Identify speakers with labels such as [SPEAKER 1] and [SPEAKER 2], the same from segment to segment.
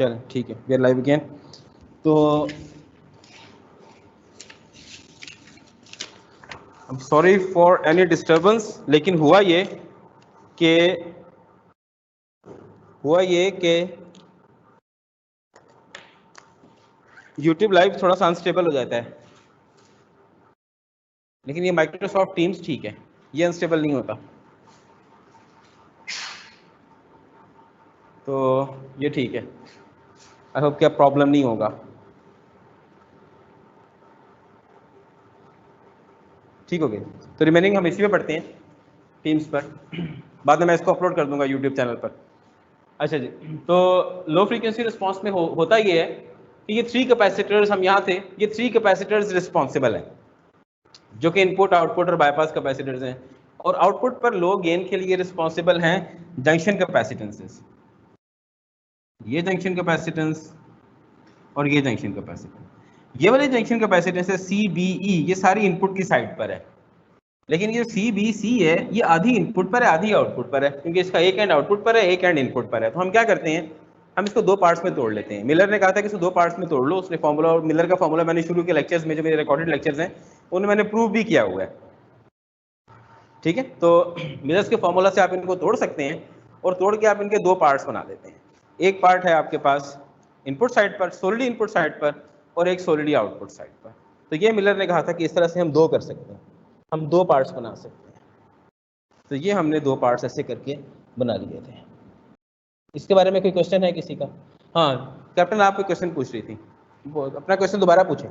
[SPEAKER 1] चल ठीक है, वी आर लाइव अगेन। तो सॉरी फॉर एनी डिस्टर्बेंस, लेकिन हुआ ये कि YouTube लाइव थोड़ा सा अनस्टेबल हो जाता है, लेकिन ये माइक्रोसॉफ्ट टीम्स ठीक है, ये अनस्टेबल नहीं होता। तो ये ठीक है, आई होप क्या प्रॉब्लम नहीं होगा। ठीक हो गया, तो रिमेनिंग हम इसी पे पढ़ते हैं टीम्स पर, बाद में मैं इसको अपलोड कर दूंगा यूट्यूब चैनल पर। अच्छा जी, तो लो फ्रीक्वेंसी रिस्पॉन्स में होता ये है कि ये 3 कैपेसिटर्स हम यहाँ थे, ये 3 कैपेसिटर्स रिस्पॉन्सिबल हैं, जो कि इनपुट आउटपुट और बाईपास कैपेसिटर्स हैं, और आउटपुट पर लो गेन के लिए रिस्पॉन्सिबल हैं जंक्शन कैपेसिटेंसेस, ये जंक्शन कैपेसिटेंस और ये जंक्शन कैपेसिटेंस। ये वाले जंक्शन कैपेसिटेंस है CBE, ये सारी इनपुट की साइड पर है, लेकिन ये CBC है ये आधी इनपुट पर है आधी आउटपुट पर है, क्योंकि इसका एक एंड आउटपुट पर है एक एंड इनपुट पर है। तो हम क्या करते हैं, हम इसको 2 पार्ट्स में तोड़ लेते हैं। मिलर ने कहा था कि इसको 2 पार्ट्स में तोड़ लो, उसने फॉर्मूला, और मिलर का फॉर्मूला मैंने शुरू के लेक्चर्स में, जो मेरे रिकॉर्डेड लेक्चर्स हैं उनमें मैंने प्रूव भी किया हुआ है। ठीक है, तो मिलर्स के फॉर्मूला से आप इनको तोड़ सकते हैं, और तोड़ के आप इनके 2 पार्ट्स बना देते हैं। एक पार्ट है आपके पास इनपुट साइड पर, सोलिड इनपुट साइड पर, और एक सोलिड आउटपुट साइड पर। तो ये मिलर ने कहा था कि इस तरह से हम 2 कर सकते हैं, हम 2 पार्ट्स बना सकते हैं। तो ये हमने 2 पार्ट्स ऐसे करके बना लिए थे। इसके बारे में कोई क्वेश्चन है किसी का? हाँ कैप्टन, आप कोई क्वेश्चन पूछ रही थी, अपना क्वेश्चन दोबारा पूछें।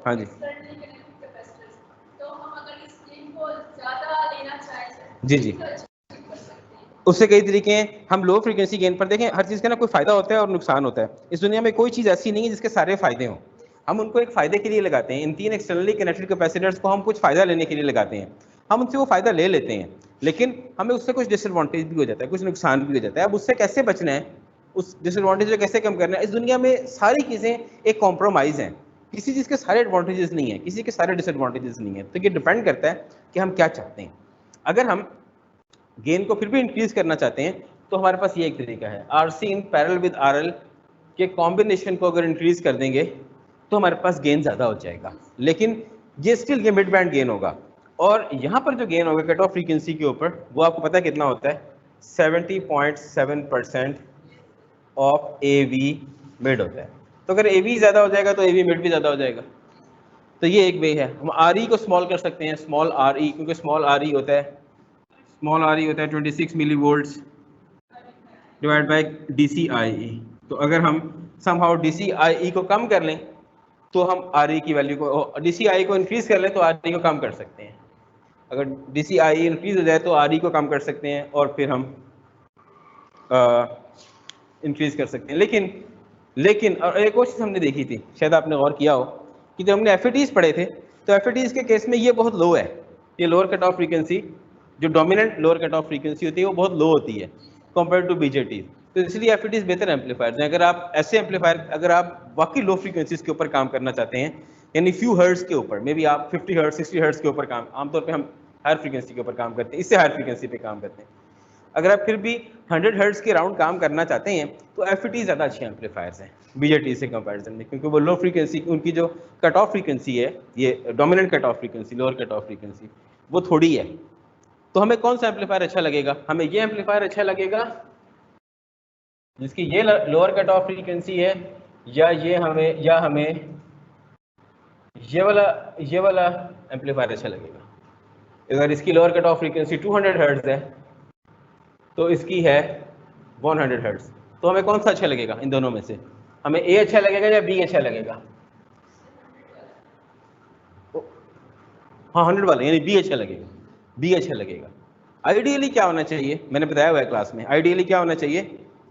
[SPEAKER 1] हाँ जी जी जी, उससे कई तरीके हैं। हम लो फ्रीक्वेंसी गेन पर देखें, हर चीज़ का ना कोई फायदा होता है और नुकसान होता है। इस दुनिया में कोई चीज़ ऐसी नहीं है जिसके सारे फायदे हों, हम उनको एक फायदे के लिए लगाते हैं। इन 3 एक्सटर्नली कनेक्टेड कैपेसिटर्स को हम कुछ फायदा लेने के लिए लगाते हैं, हम उनसे वो फायदा ले लेते हैं, लेकिन हमें उससे कुछ डिसएडवांटेज भी हो जाता है, कुछ नुकसान भी हो जाता है। अब उससे कैसे बचना है, उस डिसएडवांटेज को कैसे कम करना है, इस दुनिया में सारी चीज़ें एक कॉम्प्रोमाइज़ हैं, किसी चीज़ के सारे एडवांटेजेस नहीं है, किसी के सारे डिसएडवांटेजेस नहीं है। तो ये डिपेंड करता है कि हम क्या चाहते हैं। अगर हम गेन को फिर भी इंक्रीज करना चाहते हैं तो हमारे पास ये एक तरीका है, RC in parallel with RL के कॉम्बिनेशन को अगर इंक्रीज कर देंगे तो हमारे पास गेन ज़्यादा हो जाएगा, लेकिन ये स्टिल ये मिड बैंड गेन होगा। और यहाँ पर जो गेन होगा कट ऑफ फ्रीक्वेंसी के ऊपर, वो आपको पता है कितना होता है, 70.7% ऑफ AV मिड होता है। तो अगर AV ज़्यादा हो जाएगा तो AV मिड भी ज़्यादा हो जाएगा। तो ये एक वे है। हम RE को स्मॉल कर सकते हैं, स्मॉल RE, क्योंकि स्मॉल RE होता है, स्मॉल RE होता है 26 मिली वोल्ट्स डिवाइड बाई DCIE। तो अगर हम समहाउ DCIE को कम कर लें तो हम RE की वैल्यू को, DCIE को इंक्रीज कर लें तो RE को कम कर सकते हैं। अगर DCIE इंक्रीज हो जाए तो RE को कम कर सकते हैं, और फिर हम इंक्रीज कर सकते हैं। लेकिन और एक और चीज़ हमने देखी थी, शायद आपने गौर किया हो, कि जब हमने FETs पढ़े थे तो FETs के केस में ये बहुत लो है, ये लोअर कट ऑफ फ्रीक्वेंसी, जो dominant lower cut off frequency होती है वो बहुत लो होती है कंपेयर टू BJTs। तो इसलिए FETs बेहतर एम्पलीफायर्स हैं। अगर आप ऐसे एम्पलीफायर, अगर आप वाकई लो फ्रीक्वेंसीज के ऊपर काम करना चाहते हैं, यानी फ्यू हर्ट्ज के ऊपर, मे बी आप 50 हर्ट्ज 60 हर्ट्ज के ऊपर काम, आमतौर पे हम हायर फ्रीक्वेंसी के ऊपर काम करते हैं, इससे हायर फ्रीक्वेंसी पे काम करते हैं। अगर आप फिर भी 100 हर्ट्ज के राउंड काम करना चाहते हैं तो FET ज़्यादा अच्छे एम्पलीफायर्स हैं BJT से कंपैरिजन में, क्योंकि वो लो फ्रीक्वेंसी, उनकी जो कट ऑफ फ्रीक्वेंसी है, ये dominant cut off frequency, lower cut off frequency, वो थोड़ी है। तो हमें कौन सा एम्पलीफायर अच्छा लगेगा? हमें ये एम्पलीफायर अच्छा लगेगा जिसकी ये लोअर कट ऑफ फ्रीक्वेंसी है, या हमें ये वाला एम्पलीफायर अच्छा लगेगा? अगर इसकी lower cut off frequency 200 hertz है तो इसकी है 100 हर्ट्ज, तो हमें कौन सा अच्छा लगेगा इन दोनों में से? हमें A अच्छा लगेगा या B अच्छा लगेगा? हाँ 100 वाला, यानी B अच्छा लगेगा, B अच्छा लगेगा। आइडियली क्या होना चाहिए, मैंने बताया हुआ है क्लास में, आइडियली क्या होना चाहिए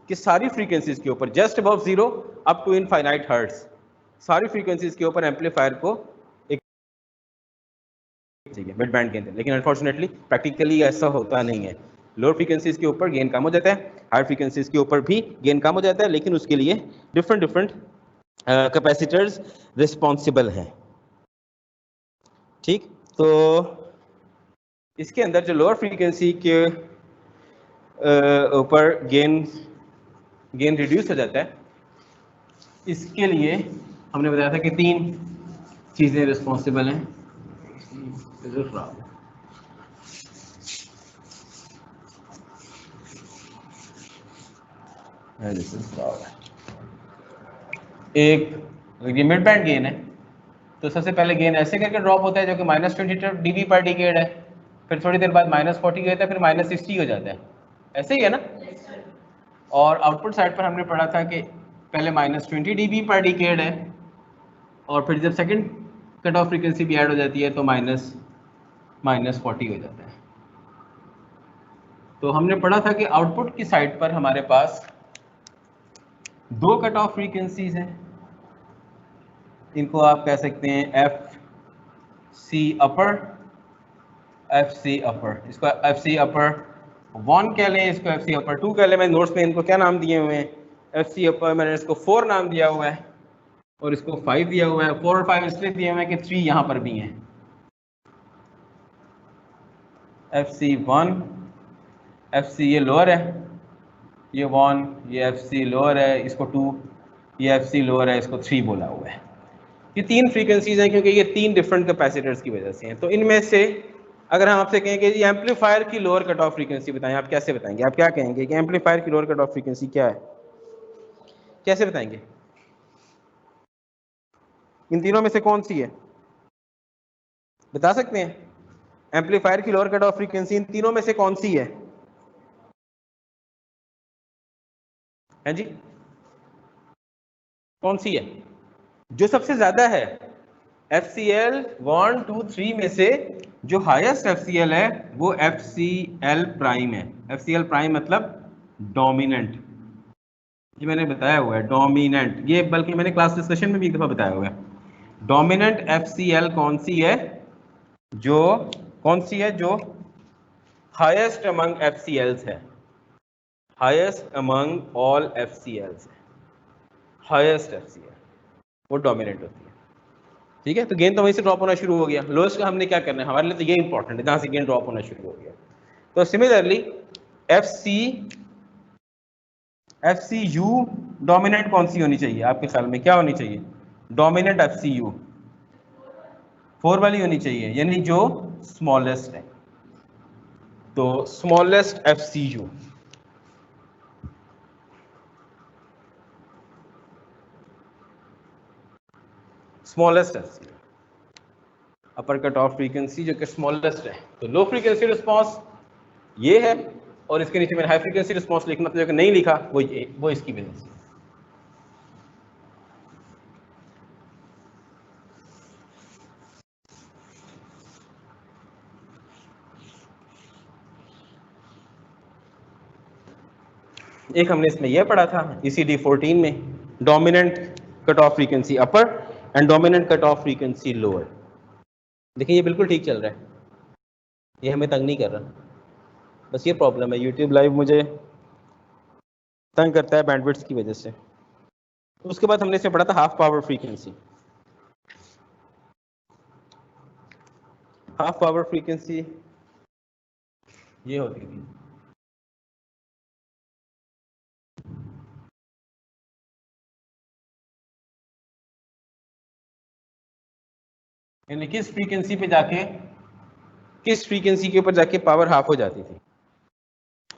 [SPEAKER 1] कि सारी फ्रीक्वेंसीज के ऊपर just above 0 up to infinite hertz, सारी फ्रीक्वेंसीज के ऊपर एम्पलीफायर को एक चाहिए मिड बैंड गेन, लेकिन अनफॉर्चुनेटली प्रैक्टिकली ऐसा होता नहीं है। लोअर फ्रीक्वेंसीज के ऊपर गेन कम हो जाता है, हाई फ्रीक्वेंसीज के ऊपर भी गेन कम हो जाता है, लेकिन उसके लिए डिफरेंट कैपेसिटर्स रिस्पॉन्सिबल हैं। ठीक, तो इसके अंदर जो लोअर फ्रीक्वेंसी के ऊपर गेन रिड्यूस हो जाता है। इसके लिए हमने बताया था कि 3 चीज़ें रिस्पॉन्सिबल हैं। एक ये मिड बैंड गेन है, तो सबसे पहले गेन ऐसे करके ड्रॉप होता है जो कि -22 dB पर डिकेड है, फिर थोड़ी देर बाद -40 होता है, फिर -60 हो जाता है, ऐसे ही है ना। और आउटपुट साइड पर हमने पढ़ा था कि पहले -20 dB पर डिकेड है, और फिर जब सेकंड कट ऑफ फ्रीक्वेंसी भी ऐड हो जाती है तो -40 हो जाता है। तो हमने पढ़ा था कि आउटपुट की साइड पर हमारे पास 2 कट ऑफ फ्रीक्वेंसीज हैं। इनको आप कह सकते हैं एफ सी अपर, इसको एफ सी अपर 1 कह लें, इसको एफ सी अपर 2 कह लें। मैंने नोट्स में इनको क्या नाम दिए हुए हैं, एफ सी अपर मैंने इसको 4 नाम दिया हुआ है और इसको 5 दिया हुआ है। 4 और 5 इसलिए दिए हुए हैं कि 3 यहाँ पर भी हैं। एफ सी 1, एफ सी ये लोअर है, ये 1, ये एफ सी लोअर है, इसको 2, ये एफ सी लोअर है, इसको 3 बोला हुआ है। ये 3 फ्रीक्वेंसीज हैं क्योंकि ये 3 डिफरेंट कैपेसिटर्स की वजह से हैं। तो इनमें से अगर हम आपसे कहें कि ये एम्पलीफायर की लोअर कट ऑफ फ्रीक्वेंसी बताएं, आप कैसे बताएंगे? आप क्या कहेंगे कि एम्पलीफायर की लोअर कट ऑफ फ्रीक्वेंसी क्या है, कैसे बताएंगे? इन तीनों में से कौन सी है, बता सकते हैं? एम्पलीफायर की lower cut off frequency in तीनों में से कौन सी है? हैं जी, कौन सी है जो सबसे ज्यादा है? FCL 1 2 3 में से जो हाईएस्ट FCL है वो FCL प्राइम है। FCL प्राइम मतलब डोमिनेंट, ये मैंने बताया हुआ है डोमिनेंट, ये बल्कि मैंने क्लास डिस्कशन में भी एक दफा बताया हुआ है। डोमिनेंट FCL कौन सी है? जो हाईएस्ट अमंग FCLs है, हाईएस्ट अमंग ऑल FCLs है, हाईएस्ट FCL वो डोमिनेंट होती है। ठीक है, तो गेन तो वहीं से ड्रॉप होना शुरू हो गया। लोएस्ट का हमने क्या करना है, हमारे लिए तो ये इंपॉर्टेंट है जहां से गेन ड्रॉप होना शुरू हो गया। तो सिमिलरली FCU डोमिनेंट कौन सी होनी चाहिए आपके ख्याल में, क्या होनी चाहिए? डोमिनेंट FCU 4 वाली होनी चाहिए, यानी जो स्मॉलेस्ट है। तो स्मॉलेस्ट FCU, स्मॉलेस्ट FCU अपर कट ऑफ फ्रीक्वेंसी जो कि स्मॉलेस्ट है। तो लो फ्रीक्वेंसी रिस्पांस ये है, और इसके नीचे मैंने हाई फ्रीक्वेंसी रिस्पांस लिखना था जो कि नहीं लिखा, वो इसकी वजह से। एक हमने इसमें यह पढ़ा था ECD 14 में, dominant cut off frequency upper and dominant cut off frequency lower. देखिए ये बिल्कुल ठीक चल रहा है, ये हमें तंग नहीं कर रहा। बस ये प्रॉब्लम है, YouTube लाइव मुझे तंग करता है बैंडविड्थ की वजह से। उसके बाद हमने इसमें पढ़ा था half power frequency. Half power frequency ये होती थी, यानी किस फ्रीक्वेंसी के ऊपर जाके पावर हाफ हो जाती थी।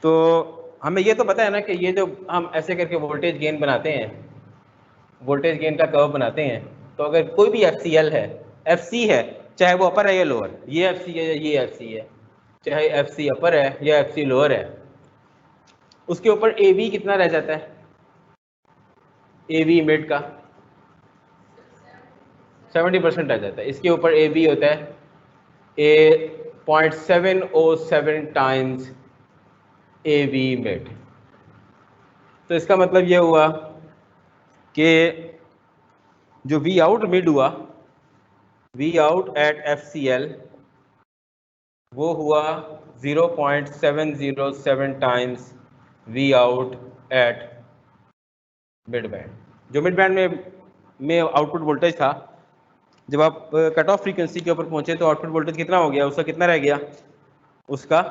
[SPEAKER 1] तो हमें ये तो पता है ना कि ये जो हम ऐसे करके वोल्टेज गेन बनाते हैं, वोल्टेज गेन का कर्व बनाते हैं, तो अगर कोई भी FCL है, FC है, चाहे वो अपर है या लोअर, ये FC है या ये FC है, चाहे FC अपर है या FC लोअर है, उसके ऊपर AV कितना रह जाता है? AV मिड का 70% रह जाता है। इसके ऊपर AV होता है 0.707 टाइम्स AV मिड। तो इसका मतलब ये हुआ कि जो V आउट मिड हुआ, V आउट एट FCL वो हुआ 0.707 times V out at mid band. जो मिड बैंड में आउटपुट वोल्टेज था, जब आप कट ऑफ फ्रीक्वेंसी के ऊपर पहुंचे तो आउटपुट वोल्टेज कितना हो गया, उसका कितना रह गया? उसका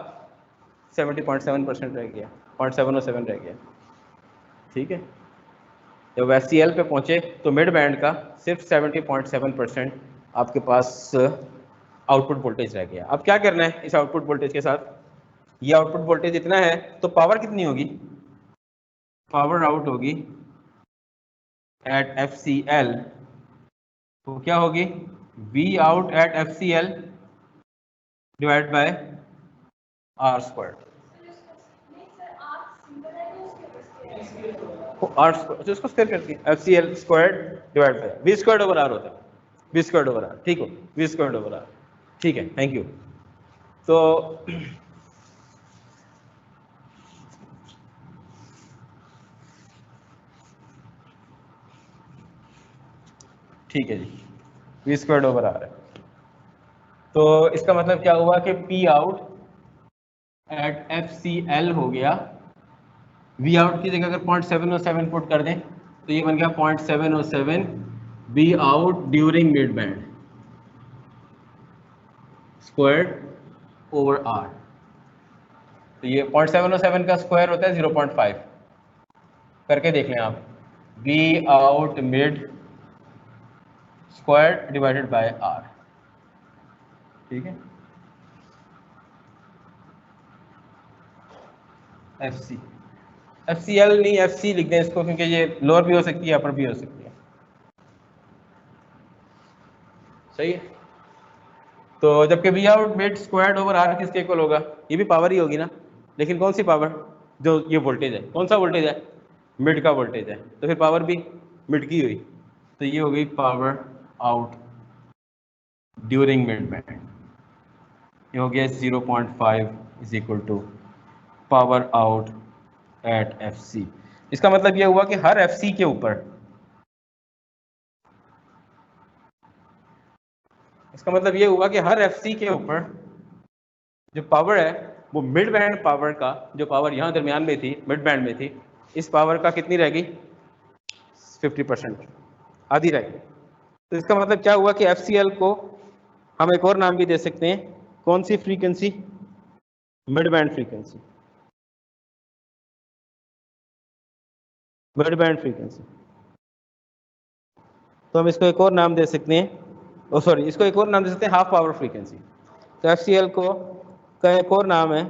[SPEAKER 1] 70.7% रह गया। 0.707 रह गया, ठीक है। जब FCL पे पहुंचे तो मिड बैंड का सिर्फ 70.7% आपके पास आउटपुट वोल्टेज रह गया। अब क्या करना है इस आउटपुट वोल्टेज के साथ, ये आउटपुट वोल्टेज इतना है तो पावर कितनी होगी, पावर आउट होगी एट FCL, तो क्या होगी V out at FCL divide by R square. R square उसको स्क्वायर करके FCL square divide by V square over R होता है, V स्क्वायर ओवर R, ठीक हो, V स्क्वायर ओवर R, ठीक है, थैंक यू। तो ठीक है जी, V स्क्वायर ओवर R है। तो इसका मतलब क्या हुआ कि P आउट एट FCL हो गया, V आउट की जगह अगर 0.707 पुट कर दें तो ये बन गया 0.707 V out during mid band squared over R। तो ये 0.707 का स्क्वायर होता है 0.5, करके देख लें आप, V out mid square divided by R, ठीक है। FCL नहीं FC लिख दें इसको, क्योंकि ये लोअर भी हो सकती है अपर भी हो सकती है, सही है। तो जबकि V out mid squared over R किसके इक्वल होगा, ये भी पावर ही होगी ना, लेकिन कौन सी पावर, जो ये वोल्टेज है, कौन सा वोल्टेज है, मिड का वोल्टेज है, तो फिर पावर भी मिड की हुई, तो ये हो गई power out during mid band, ये हो गया 0.5 is equal to power out at FC। इसका मतलब ये हुआ कि हर FC के ऊपर, इसका मतलब ये हुआ कि हर FC के ऊपर जो पावर है वो मिड बैंड पावर का, जो पावर यहाँ दरमियान में थी, मिड बैंड में थी, इस पावर का कितनी रहेगी 50%, आधी रहेगी। तो इसका मतलब क्या हुआ कि FCL को हम एक और नाम भी दे सकते हैं, कौन सी frequency, mid band frequency, mid band frequency. तो हम इसको एक और नाम दे सकते हैं, ओ सॉरी, इसको एक और नाम दे सकते हैं हाफ पावर फ्रीक्वेंसी। तो FCL को का एक और नाम है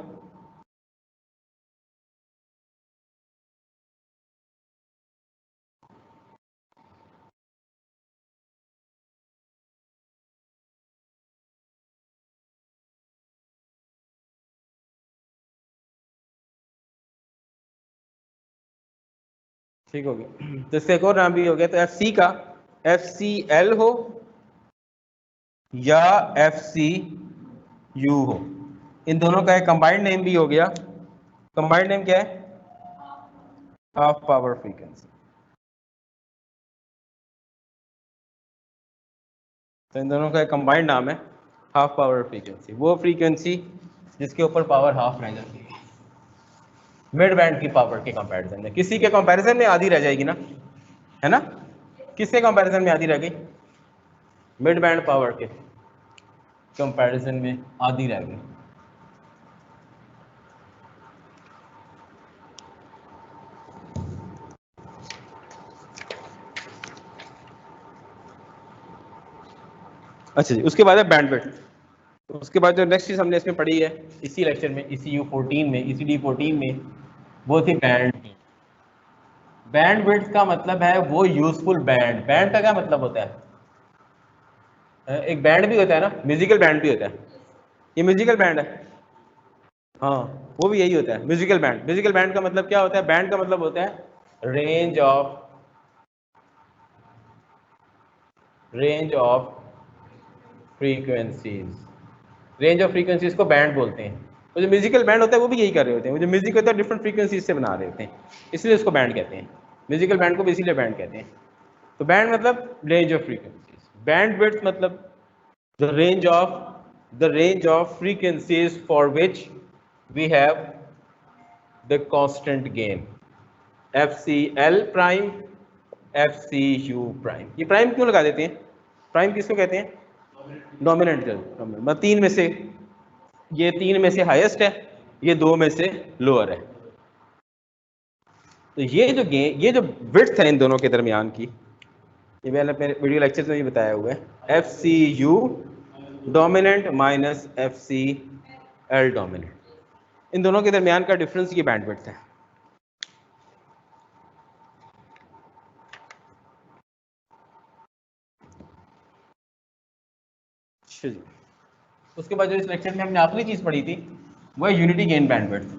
[SPEAKER 1] ठीक हो गया, तो इसका एक और नाम भी हो गया। तो FC का FCL हो या FCU हो, इन दोनों का एक कंबाइंड नेम भी हो गया। कंबाइंड नेम क्या है, हाफ पावर फ्रीक्वेंसी। तो इन दोनों का एक कंबाइंड नाम है हाफ पावर फ्रीक्वेंसी, वो फ्रीक्वेंसी जिसके ऊपर पावर हाफ रह जाती है मिड बैंड की पावर के कंपैरिजन में। किसी के कंपैरिजन में आधी रह जाएगी ना, है ना, किसके कंपैरिजन में आधी रह गई, मिड बैंड पावर के कंपैरिजन में आधी रह गई। अच्छा जी, उसके बाद है बैंडविड्थ। उसके बाद जो नेक्स्ट चीज हमने इसमें पढ़ी है इसी लेक्चर में, ECU 14 में, ECD 14 में, वो थी बैंड। बैंडविड्थ का मतलब है वो यूजफुल बैंड। बैंड का क्या मतलब होता है, एक बैंड भी होता है ना, म्यूजिकल बैंड भी होता है, ये म्यूजिकल बैंड है, हाँ वो भी यही होता है म्यूजिकल बैंड। म्यूजिकल बैंड का मतलब क्या होता है, बैंड का मतलब होता है range of frequencies, range of frequencies को बैंड बोलते हैं। वो जो म्यूजिकल बैंड होता है वो भी यही कर रहे होते हैं, वो जो म्यूजिक होता है डिफरेंट फ्रीक्वेंसीज से बना रहे होते हैं, इसलिए उसको बैंड कहते हैं, म्यूजिकल बैंड को भी इसीलिए बैंड कहते हैं। तो बैंड मतलब रेंज ऑफ फ्रीक्वेंसीज, बैंडविड्थ मतलब the range of frequencies for which we have the constant gain FCL prime FCU prime। ये प्राइम क्यों लगा देते हैं, प्राइम किसको कहते हैं, डोमिनेंट मतलब तीन में से, ये तीन में से हाईएस्ट है, ये दो में से लोअर है, तो ये जो विड्थ है इन दोनों के दरमियान की, ये मैंने अपने वीडियो लेक्चर में भी बताया हुआ है, F C U dominant minus F C L dominant, इन दोनों के दरमियान का डिफरेंस ये बैंडविड्थ है। जी, उसके बाद जो इस लेक्चर में हमने आखिरी चीज पढ़ी थी वो है यूनिटी गेन बैंडविड्थ।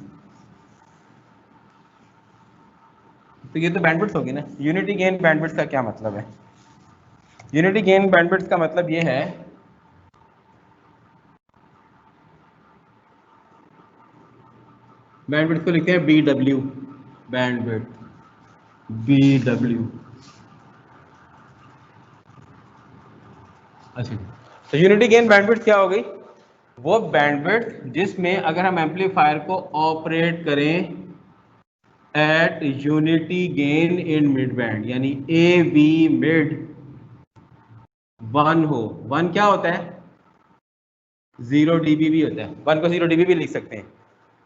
[SPEAKER 1] तो ये तो बैंडविड्थ होगी ना। यूनिटी गेन बैंडविड्थ का क्या मतलब है? यूनिटी गेन बैंडविड्थ का मतलब ये है बैंडविड्थ को लिखते हैं BW, बैंडविड्थ BW। अच्छा, तो यूनिटी गेन बैंडविड्थ क्या हो गई? वो बैंडविड्थ जिसमें अगर हम एम्पलीफायर को ऑपरेट करें eight unity gain in mid band, यानी AV मिड 1 हो। 1 क्या होता है? 0 dB भी होता है। 1 को 0 dB भी लिख सकते हैं।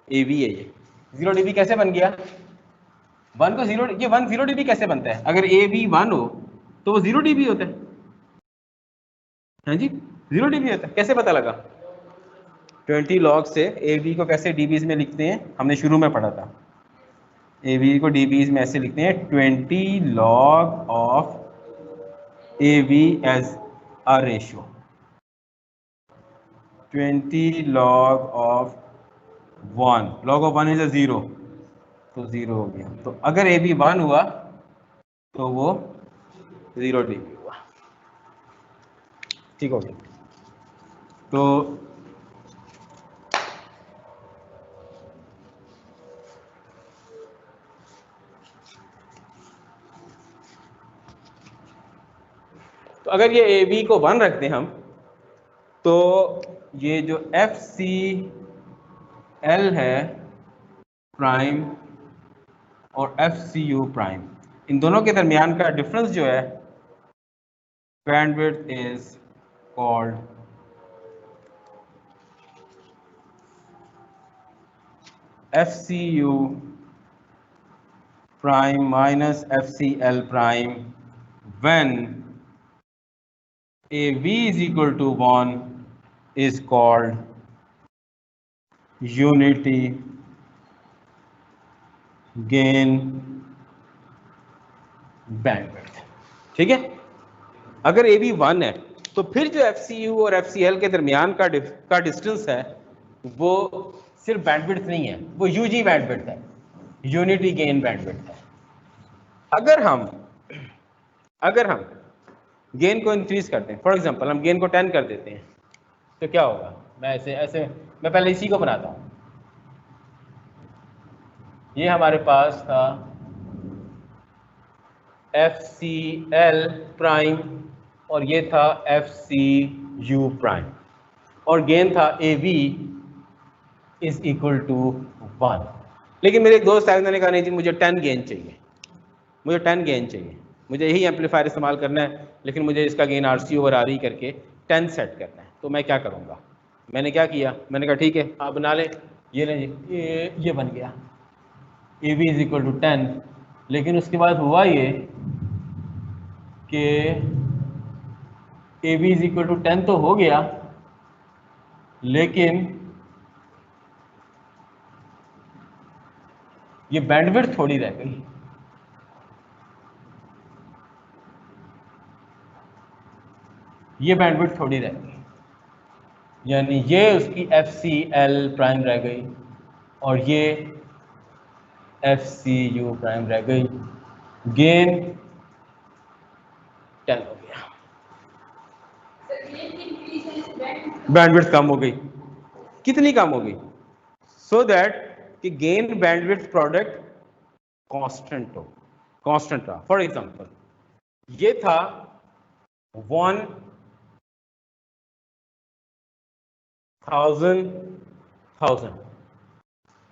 [SPEAKER 1] AV है ये। 0 dB कैसे बन गया? 1 को 0, ये 1 0 dB कैसे बनता है? अगर AV 1 हो तो वो 0 dB होता है। हाँ जी, 0 dB होता है। कैसे पता लगा? 20 log से AV को कैसे dBs में लिखते हैं, हमने शुरू में पढ़ा था। AV को dBs में ऐसे लिखते हैं 20 log of AV as a ratio, 20 log of 1, log of 1 is a 0, तो 0 हो गया। तो अगर AB 1 हुआ तो वो 0 dB हुआ। ठीक हो गया। तो अगर ये AB को 1 रख दें हम, तो ये जो FCL है प्राइम और FCU प्राइम, इन दोनों के दरमियान का डिफरेंस जो है bandwidth is called FCU prime minus FCL prime when AV is equal to 1 is called unity gain bandwidth। ठीक है, अगर AB 1 है तो फिर जो FCU और FCL के दरमियान का डिस्टेंस है वो सिर्फ बैंडविड्थ नहीं है, वो UG बैंडविड्थ है, यूनिटी गेन बैंडविड्थ है। अगर हम गेन को इंक्रीज करते हैं, फॉर एग्जांपल हम गेन को 10 कर देते हैं, तो क्या होगा? मैं ऐसे मैं पहले इसी को बनाता हूं। ये हमारे पास था FCL प्राइम और ये था FCU प्राइम और गेन था AV इज इक्वल टू 1। लेकिन मेरे एक दोस्त आए, उन्होंने कहा नहीं जी मुझे 10 गेन चाहिए, मुझे 10 गेन चाहिए, मुझे यही एम्पलीफायर इस्तेमाल करना है, लेकिन मुझे इसका गेन RC ओवर RE करके 10 सेट करना है, तो मैं क्या करूँगा? मैंने क्या किया, मैंने कहा ठीक है आप बना लें, ये लें जी, ये बन गया AV इज इक्वल टू 10। लेकिन उसके बाद हुआ ये कि AV इज इक्वल टू 10 तो हो गया, लेकिन ये बैंडविड्थ थोड़ी रह गई। ये बैंडविड्थ थोड़ी रह गई, यानी ये उसकी FCL प्राइम रह गई और ये FCU प्राइम रह गई, गेन 10 हो गया, बैंडविड्थ कम हो गई। कितनी कम हो गई? सो दैट कि गेन बैंडविड्थ प्रोडक्ट कांस्टेंट हो, कांस्टेंट रहा। फॉर एग्जांपल ये था 1000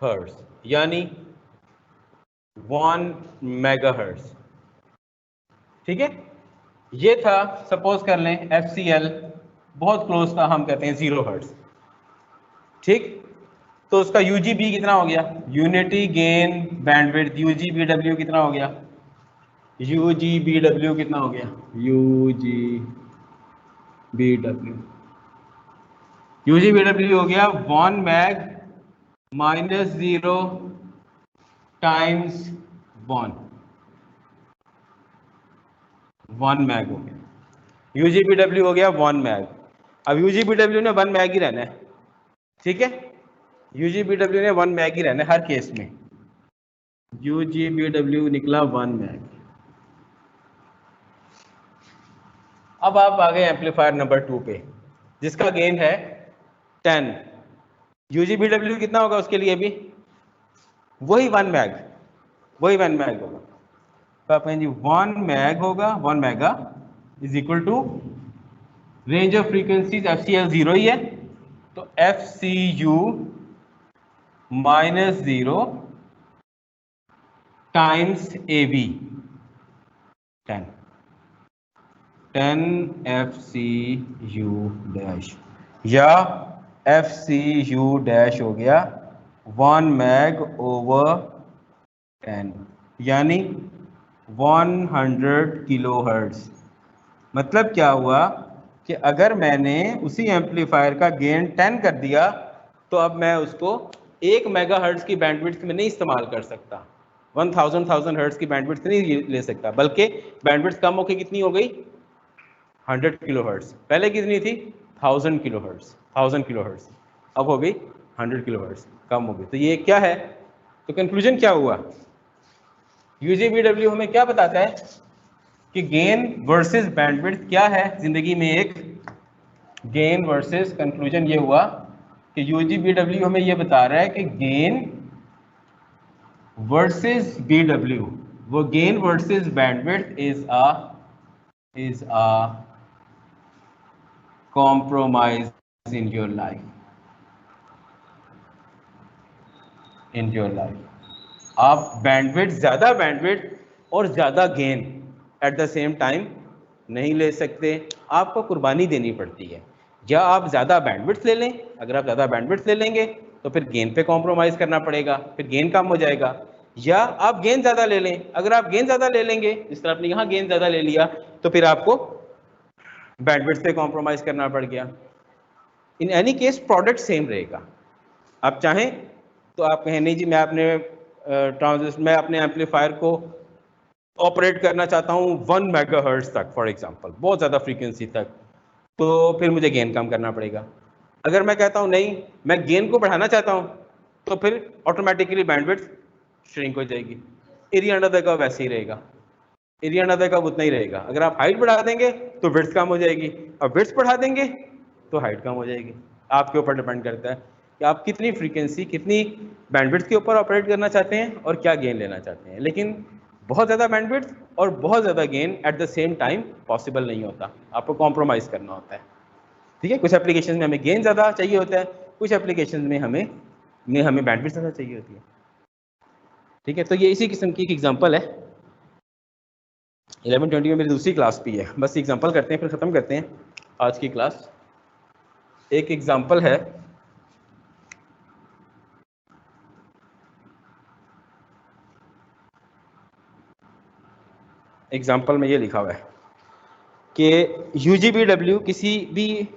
[SPEAKER 1] हर्ट्ज, यानी 1 मेगाहर्ट्ज। ठीक है, ये था, सपोज कर लें FCL बहुत क्लोज था, हम कहते हैं 0 हर्ट्ज। ठीक, तो उसका यूजीबी कितना हो गया, यूनिटी गेन बैंडविड्थ, यूजीबीडब्ल्यू कितना हो गया, यूजीबीडब्ल्यू कितना हो गया, यूजीबीडब्ल्यू हो गया 1 मैग माइनस 0 टाइम्स 1 मैग हो गया, यूजीबीडब्ल्यू हो गया 1 मैग। अब यूजीबीडब्ल्यू ने 1 मैग ही रहना है, ठीक है, यूजीबीडब्ल्यू ने 1 मैग ही रहना है हर केस में, यूजीबीडब्ल्यू निकला 1 मैग। अब आप आ गए एम्पलीफायर नंबर 2 पे जिसका गेन है 10, यूजीबीडब्ल्यू कितना होगा उसके लिए भी वही 1 मैग, वही 1 मैग होगा, तो आप कहेंगे 1 मैग होगा, 1 मेगा is equal to range of frequencies FCL 0 ही है, तो FCU minus 0 times AB 10 FCU dash, या FCU डैश हो गया 1 मैग ओवर 10 यानी 100 किलो हर्ट्ज। मतलब क्या हुआ कि अगर मैंने उसी एम्पलीफायर का गेन 10 कर दिया तो अब मैं उसको 1 मेगाहर्ट्ज की बैंडविड्थ में नहीं इस्तेमाल कर सकता, 1000 हर्ट्ज की बैंडविड्थ नहीं ले सकता, बल्कि बैंडविड्थ कम होकर कितनी हो गई 100 किलो हर्ट्ज, पहले कितनी थी 1000 किलो हर्ट्ज, 1000 किलो हर्ट्ज अब हो गई 100 किलो हर्ट्ज, कम हो गई। तो ये क्या है, तो कंक्लूजन क्या हुआ, यूजीबीडब्ल्यू हमें क्या बताता है कि गेन वर्सेस बैंडविड्थ क्या है जिंदगी में, एक गेन वर्सेस, कंक्लूजन ये हुआ कि यूजीबीडब्ल्यू हमें ये बता रहा है कि गेन वर्सेस बीडब्ल्यू, वो gain versus bandwidth is a compromise in your life, आप ज्यादा बैंडविड्थ और ज्यादा gain at the same time नहीं ले सकते, आपको कुर्बानी देनी पड़ती है, या आप ज्यादा बैंडविड्थ ले लें, अगर आप ज्यादा बैंडविड्थ ले लेंगे तो फिर गेन पे कॉम्प्रोमाइज करना पड़ेगा, फिर गेन कम हो जाएगा, या आप गेन ज्यादा ले लें, अगर आप गेन ज्यादा ले लेंगे जिस तरह आपने यहाँ गेन ज्यादा ले लिया तो फिर आपको बैंडविड्थ पे कॉम्प्रोमाइज करना पड़ गया। In any case product same रहेगा, आप चाहें तो आप कहें नहीं जी मैं अपने ट्रांजिस्टर मैं अपने एम्पलीफायर को ऑपरेट करना चाहता हूँ 1 मेगाहर्ट्ज तक फॉर एग्जांपल, बहुत ज़्यादा फ्रीक्वेंसी तक, तो फिर मुझे गेन कम करना पड़ेगा। अगर मैं कहता हूँ नहीं मैं गेन को बढ़ाना चाहता हूँ तो फिर ऑटोमेटिकली बैंडविड्थ श्रिंक हो जाएगी, एरिया अंडर द कर्व वैसे ही रहेगा, एरिया अंडर द कर्व उतना ही रहेगा। अगर आप हाइट बढ़ा देंगे तो विड्थ कम हो जाएगी, और विड्थ बढ़ा देंगे तो हाइट कम हो जाएगी। आपके ऊपर डिपेंड करता है कि आप कितनी फ्रीक्वेंसी, कितनी बैंडविड्थ के ऊपर ऑपरेट करना चाहते हैं और क्या गेन लेना चाहते हैं। लेकिन बहुत ज़्यादा बैंडविड्थ और बहुत ज़्यादा gain at the same time possible नहीं होता, आपको कॉम्प्रोमाइज़ करना होता है, ठीक है। कुछ एप्लीकेशन में हमें गेन ज़्यादा चाहिए होता है, कुछ एप्लीकेशन में हमें बैंडविड्थ ज़्यादा चाहिए होती है, ठीक है। तो ये इसी किस्म की एक एग्जांपल है, 11:20 में मेरी दूसरी क्लास भी है, बस एग्जांपल करते हैं फिर ख़त्म करते हैं आज की क्लास। एक एग्जांपल है, एग्जांपल में ये लिखा हुआ है कि यूजीबीडब्ल्यू किसी भी,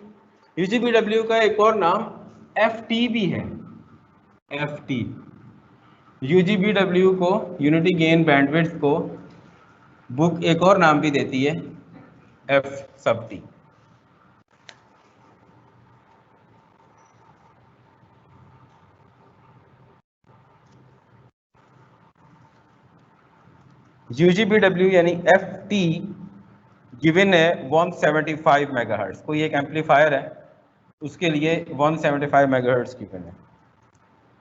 [SPEAKER 1] यूजीबीडब्ल्यू का एक और नाम FT भी है, FT, यूजीबीडब्ल्यू को, यूनिटी गेन बैंडविड्थ को बुक एक और नाम भी देती है F sub T। यूजीबीडब्ल्यू यानी FT गिवन है 175 मेगाहर्ट्ज, कोई एक एम्पलीफायर है उसके लिए 175 मेगाहर्ट्ज गिवन है,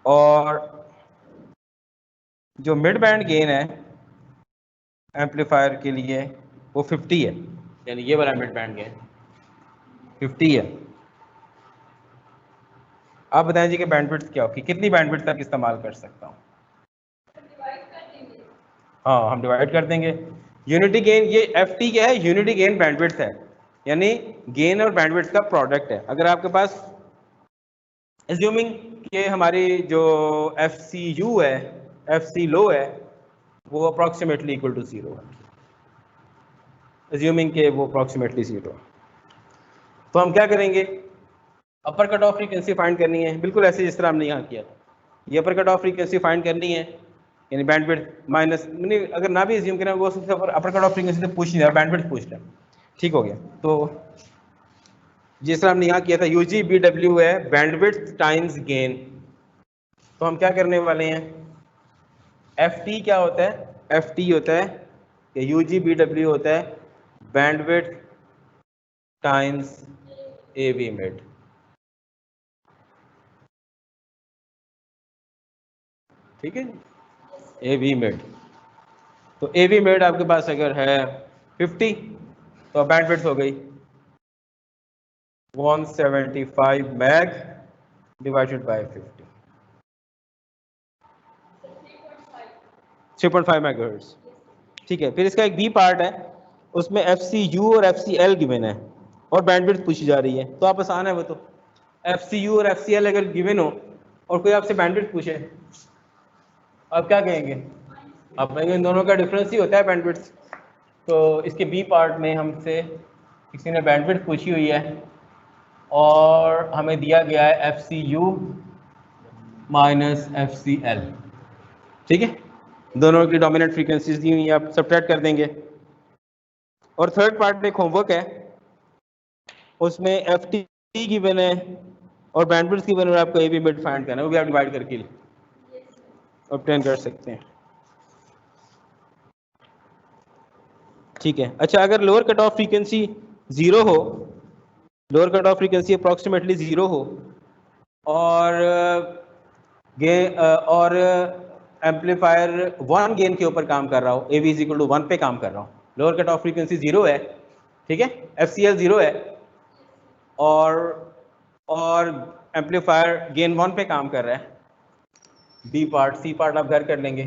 [SPEAKER 1] और जो मिड बैंड गेन है एम्पलीफायर के लिए वो 50 है, यानी ये वाला मिड बैंड गेन 50 है। आप बताएं जी कि बैंडविड्थ क्या होगी, कितनी बैंडविड्थ तक इस्तेमाल कर सकता हूँ। हाँ हम डिवाइड कर देंगे, यूनिटी गेन, ये FT क्या है, यूनिटी गेन बैंडविड्थ है, यानी गेन और बैंडविड्थ का प्रोडक्ट है। अगर आपके पास एज्यूमिंग कि हमारी जो FCU है, FC लो है, वो अप्रॉक्सीमेटली इक्वल टू 0 है, अज्यूमिंग के वो अप्रॉक्सीमेटली 0 है। तो हम क्या करेंगे, अपर कट ऑफ फ्रीक्वेंसी फाइंड करनी है, बिल्कुल ऐसे जिस तरह हमने यहाँ किया था। ये अपर कट ऑफ फ्रीक्वेंसी फाइंड करनी है, यानी बैंडविड्थ माइनस, अगर ना भी अज्यूम करें, वो सबसे अपर कट ऑफ फ्रीक्वेंसी से पूछ नहीं रहा, बैंडविड्थ पूछ रहा है। ठीक हो गया। तो जिस तरह हमने यहाँ किया था, UGBW है बैंडविड्थ टाइम्स गेन। तो हम क्या करने वाले हैं, FT क्या होता है, FT होता है कि UGBW होता है बैंडविड्थ टाइम्स AV मिड। ठीक है, AV मिड। तो AV मिड आपके पास अगर है 50, तो बैंडविड्थ हो गई 175 मैग डिवाइडेड बाय 50, 3.5 मेगाहर्ट्ज। ठीक है, फिर इसका एक बी पार्ट है, उसमें FCU और FCL गिवन है और बैंडविड्थ पूछी जा रही है। तो आप आसान है, वो तो FCU और FCL अगर गिवन हो और कोई आपसे बैंडविड्थ पूछे, आप क्या कहेंगे, आप कहेंगे इन दोनों का डिफरेंस ही होता है बैंडविड्थ। तो इसके बी पार्ट में हमसे किसी ने बैंडविड्थ पूछी हुई है और हमें दिया गया है FCU माइनस FCL। ठीक है, दोनों की डोमिनेंट फ्रीक्वेंसीज दी हुई है, आप सबट्रैक्ट कर देंगे। और थर्ड पार्ट में एक होमवर्क है, उसमें FT गिवन है और बैंडविड्थ गिवन है और आपको AV मिड फाइंड करना है, वो भी आप डिवाइड करके ऑब्टेन कर सकते हैं। ठीक है, अच्छा, अगर लोअर कट ऑफ फ्रीक्वेंसी 0 हो, lower cut off frequency approximately 0 हो और और एम्पलीफायर 1 गेन के ऊपर काम कर रहा हो, AV इज इक्वल टू 1 पे काम कर रहा हो, लोअर कट ऑफ फ्रीक्वेंसी 0 है, ठीक है, FCL 0 है और एम्पलीफायर गेन 1 पे काम कर रहा है। बी पार्ट, सी पार्ट आप घर कर लेंगे।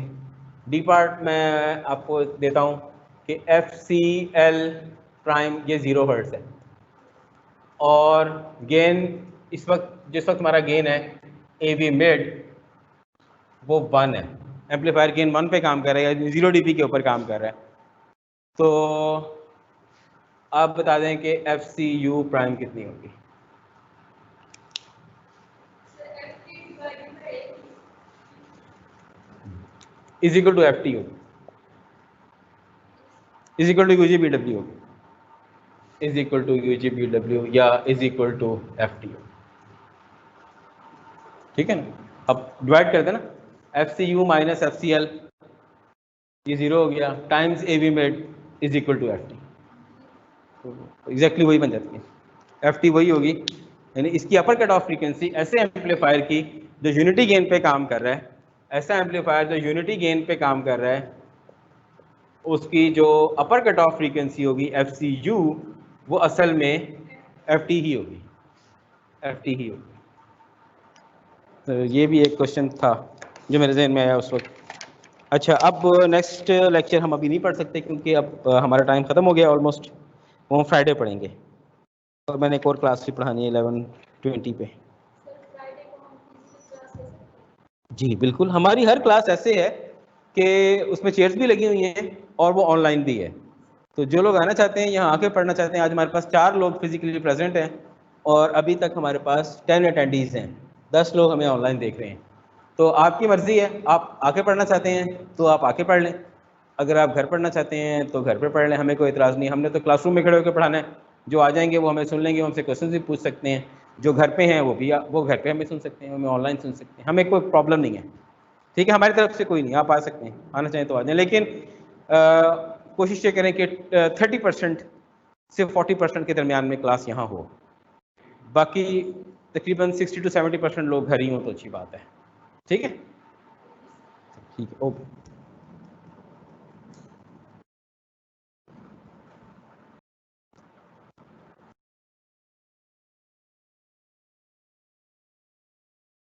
[SPEAKER 1] डी पार्ट मैं आपको देता हूँ कि FCL प्राइम ये 0 हर्ट्ज है और गेन इस वक्त, जिस वक्त हमारा गेन है AV मिड, वो 1 है, एम्पलीफायर गेन 1 पे काम कर रहा है, 0 dB के ऊपर काम कर रहा है। तो आप बता दें कि FCU प्राइम कितनी होगी। इज इक्वल टू FT होगी, इज इक्वल टू UGBW होगी, इज इक्वल टू UGBW या इज इक्वल टू FT। ठीक है ना, अब डिवाइड कर देना, FCU माइनस FCL, ये 0 हो गया, times AV mid is equal to FT। तो एग्जैक्टली वही बन जाती है, FT वही होगी, यानी इसकी अपर कट ऑफ फ्रीक्वेंसी ऐसे एम्पलीफायर की जो यूनिटी गेन पे काम कर रहा है, ऐसा एम्पलीफायर जो यूनिटी गेन पे काम कर रहा है, उसकी जो अपर कट ऑफ फ्रीक्वेंसी होगी FCU, वो असल में FT ही होगी, FT ही होगी। तो ये भी एक क्वेश्चन था जो मेरे जहन में आया उस वक्त। अच्छा, अब नेक्स्ट लेक्चर हम अभी नहीं पढ़ सकते क्योंकि अब हमारा टाइम ख़त्म हो गया ऑलमोस्ट, वो हम फ्राइडे पढ़ेंगे और मैंने एक और क्लास भी पढ़ानी है 11:20 पे। जी बिल्कुल, हमारी हर क्लास ऐसे है कि उसमें चेयर्स भी लगी हुई हैं और वो ऑनलाइन भी है। तो जो लोग आना चाहते हैं, यहाँ आके पढ़ना चाहते हैं, आज हमारे पास 4 लोग फिजिकली प्रेजेंट हैं और अभी तक हमारे पास 10 अटेंडीज़ हैं, 10 लोग हमें ऑनलाइन देख रहे हैं। तो आपकी मर्ज़ी है, आप आके पढ़ना चाहते हैं तो आप आके पढ़ लें, अगर आप घर पढ़ना चाहते हैं तो घर पे पढ़ लें, हमें कोई इतराज़ नहीं। हमने तो क्लासरूम में खड़े होकर पढ़ाना है, जो आ जाएंगे वो हमें सुन लेंगे, वो हमसे क्वेश्चन भी पूछ सकते हैं, जो घर पे हैं वो घर पे हमें सुन सकते हैं, हमें ऑनलाइन सुन सकते हैं, हमें कोई प्रॉब्लम नहीं है। ठीक है, हमारी तरफ से कोई नहीं, आप आ सकते हैं, आना चाहें तो आ जाएं, लेकिन कोशिश ये करें कि 30% से 40% के दरमियान में क्लास यहाँ हो, बाकी तकरीबन 60 to 70% लोग घर ही हों तो अच्छी बात है। ठीक है, ठीक है, ओके।